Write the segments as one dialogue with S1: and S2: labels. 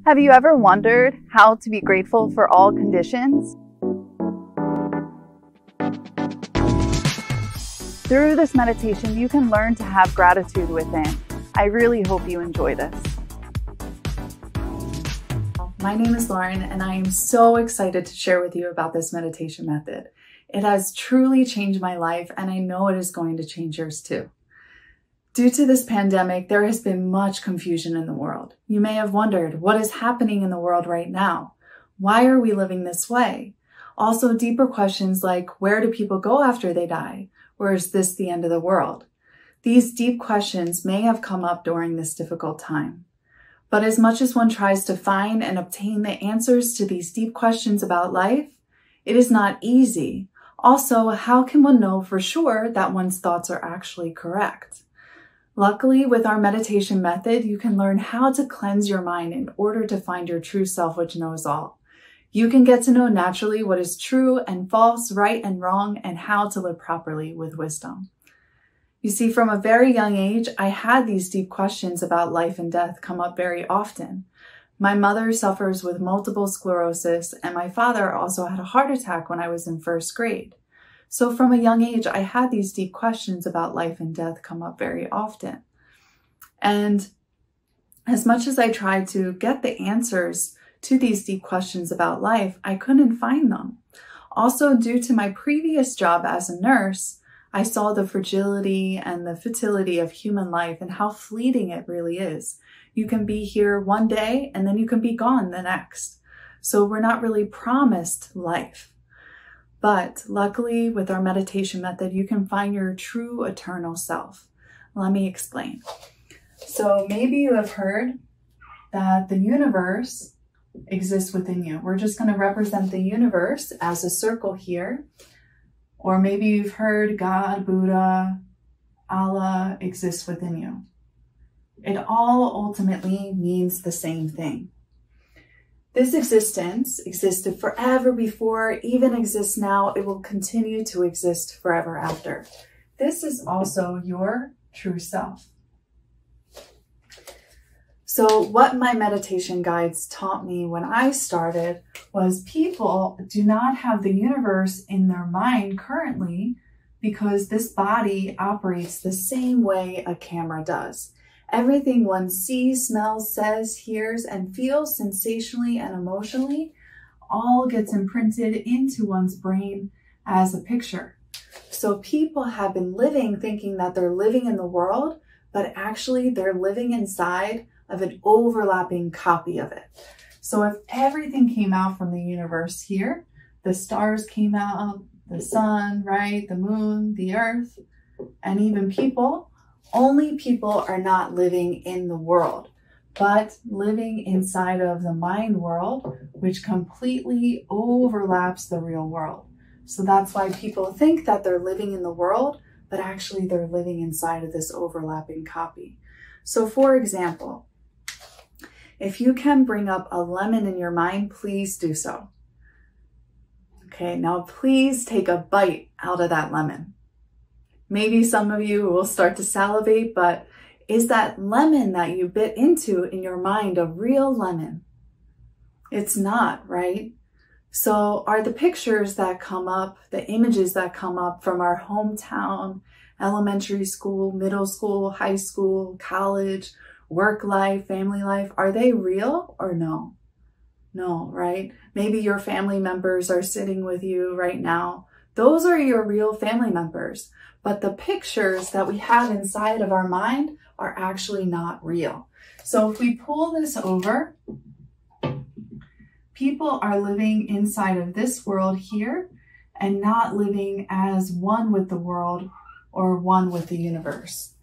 S1: Have you ever wondered how to be grateful for all conditions? Through this meditation, you can learn to have gratitude within. I really hope you enjoy this. My name is Lauren, and I am so excited to share with you about this meditation method. It has truly changed my life, and I know it is going to change yours too. Due to this pandemic, there has been much confusion in the world. You may have wondered, what is happening in the world right now? Why are we living this way? Also, deeper questions like, where do people go after they die? Or is this the end of the world? These deep questions may have come up during this difficult time. But as much as one tries to find and obtain the answers to these deep questions about life, it is not easy. Also, how can one know for sure that one's thoughts are actually correct? Luckily, with our meditation method, you can learn how to cleanse your mind in order to find your true self, which knows all. You can get to know naturally what is true and false, right and wrong, and how to live properly with wisdom. You see, from a very young age, I had these deep questions about life and death come up very often. My mother suffers with multiple sclerosis, and my father also had a heart attack when I was in first grade. So from a young age, I had these deep questions about life and death come up very often. And as much as I tried to get the answers to these deep questions about life, I couldn't find them. Also, due to my previous job as a nurse, I saw the fragility and the futility of human life and how fleeting it really is. You can be here one day and then you can be gone the next. So we're not really promised life. But luckily, with our meditation method, you can find your true eternal self. Let me explain. So maybe you have heard that the universe exists within you. We're just going to represent the universe as a circle here. Or maybe you've heard God, Buddha, Allah exists within you. It all ultimately means the same thing. This existence existed forever before, even exists now. It will continue to exist forever after. This is also your true self. So what my meditation guides taught me when I started was people do not have the universe in their mind currently because this body operates the same way a camera does. Everything one sees, smells, says, hears, and feels sensationally and emotionally all gets imprinted into one's brain as a picture. So people have been living thinking that they're living in the world, but actually they're living inside of an overlapping copy of it. So if everything came out from the universe here, the stars came out, the sun, right, the moon, the earth, and even people, only people are not living in the world, but living inside of the mind world, which completely overlaps the real world. So that's why people think that they're living in the world, but actually they're living inside of this overlapping copy. So for example, if you can bring up a lemon in your mind, please do so. Okay, now please take a bite out of that lemon. Maybe some of you will start to salivate, but is that lemon that you bit into in your mind a real lemon? It's not, right? So are the pictures that come up, the images that come up from our hometown, elementary school, middle school, high school, college, work life, family life, are they real or no? No, right? Maybe your family members are sitting with you right now. Those are your real family members. But the pictures that we have inside of our mind are actually not real. So if we pull this over, people are living inside of this world here and not living as one with the world or one with the universe.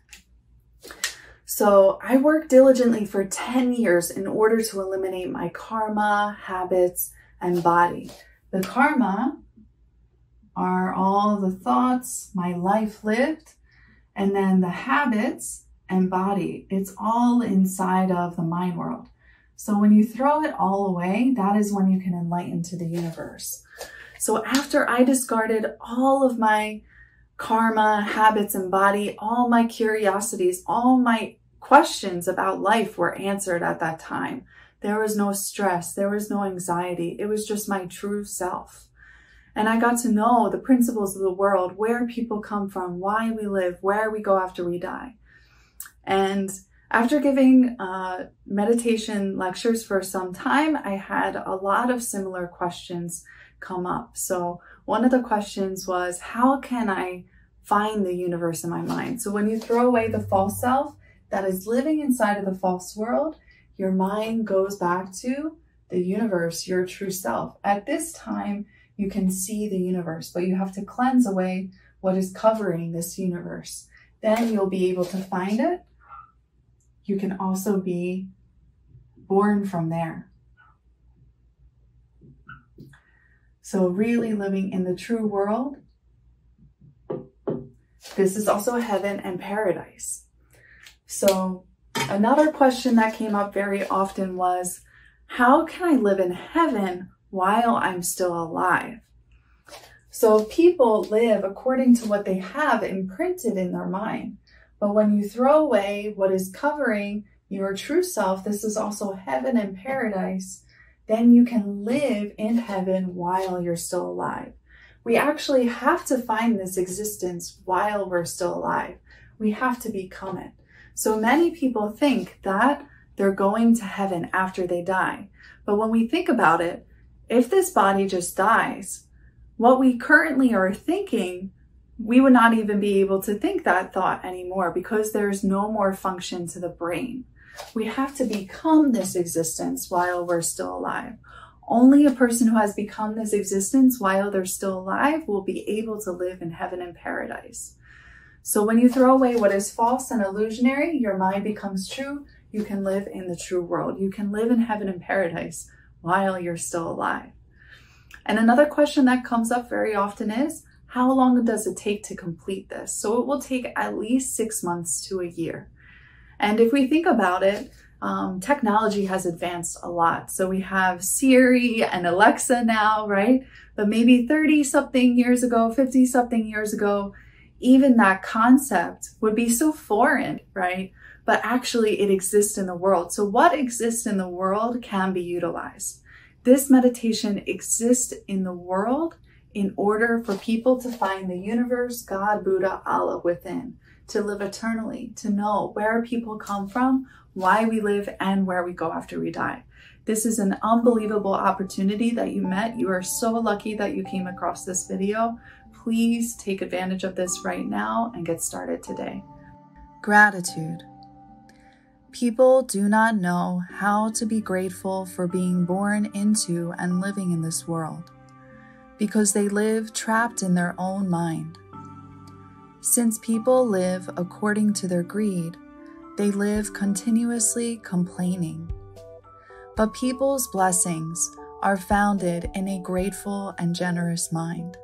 S1: So I worked diligently for 10 years in order to eliminate my karma, habits, and body. The karma are all the thoughts, my life lived, and then the habits and body. It's all inside of the mind world. So when you throw it all away, that is when you can enlighten to the universe. So after I discarded all of my karma, habits, and body, all my curiosities, all my questions about life were answered at that time. There was no stress. There was no anxiety. It was just my true self. And I got to know the principles of the world, where people come from, why we live, where we go after we die. And after giving meditation lectures for some time, I had a lot of similar questions come up. So one of the questions was, how can I find the universe in my mind? So when you throw away the false self that is living inside of the false world, your mind goes back to the universe, your true self. At this time, you can see the universe, but you have to cleanse away what is covering this universe. Then you'll be able to find it. You can also be born from there. So really living in the true world. This is also heaven and paradise. So another question that came up very often was, how can I live in heaven while I'm still alive? So people live according to what they have imprinted in their mind. But when you throw away what is covering your true self, this is also heaven and paradise, then you can live in heaven while you're still alive. We actually have to find this existence while we're still alive. We have to become it. So many people think that they're going to heaven after they die. But when we think about it, if this body just dies, what we currently are thinking, we would not even be able to think that thought anymore because there's no more function to the brain. We have to become this existence while we're still alive. Only a person who has become this existence while they're still alive will be able to live in heaven and paradise. So when you throw away what is false and illusionary, your mind becomes true. You can live in the true world. You can live in heaven and paradise while you're still alive. And another question that comes up very often is, how long does it take to complete this? So it will take at least 6 months to a year. And if we think about it, technology has advanced a lot. So we have Siri and Alexa now, right? But maybe 30-something years ago, 50-something years ago, even that concept would be so foreign, right? But actually it exists in the world. So what exists in the world can be utilized. This meditation exists in the world in order for people to find the universe, God, Buddha, Allah within, to live eternally, to know where people come from, why we live, and where we go after we die. This is an unbelievable opportunity that you met. You are so lucky that you came across this video. Please take advantage of this right now and get started today.
S2: Gratitude. People do not know how to be grateful for being born into and living in this world, because they live trapped in their own mind. Since people live according to their greed, they live continuously complaining. But people's blessings are founded in a grateful and generous mind.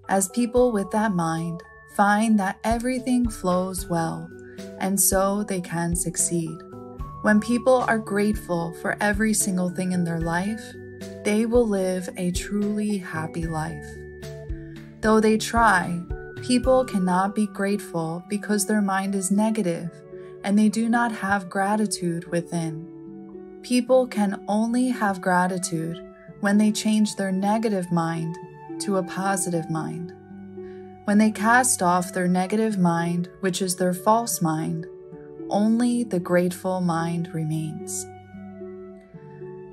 S2: As people with that mind find that everything flows well, and so they can succeed. When people are grateful for every single thing in their life, they will live a truly happy life. Though they try, people cannot be grateful because their mind is negative and they do not have gratitude within. People can only have gratitude when they change their negative mind to a positive mind. When they cast off their negative mind, which is their false mind, only the grateful mind remains.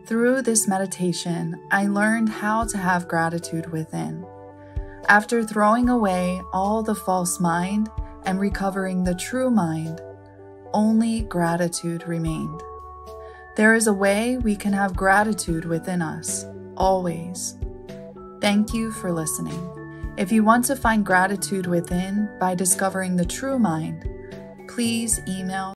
S2: Through this meditation, I learned how to have gratitude within. After throwing away all the false mind and recovering the true mind, only gratitude remained. There is a way we can have gratitude within us, always. Thank you for listening. If you want to find gratitude within by discovering the true mind, please email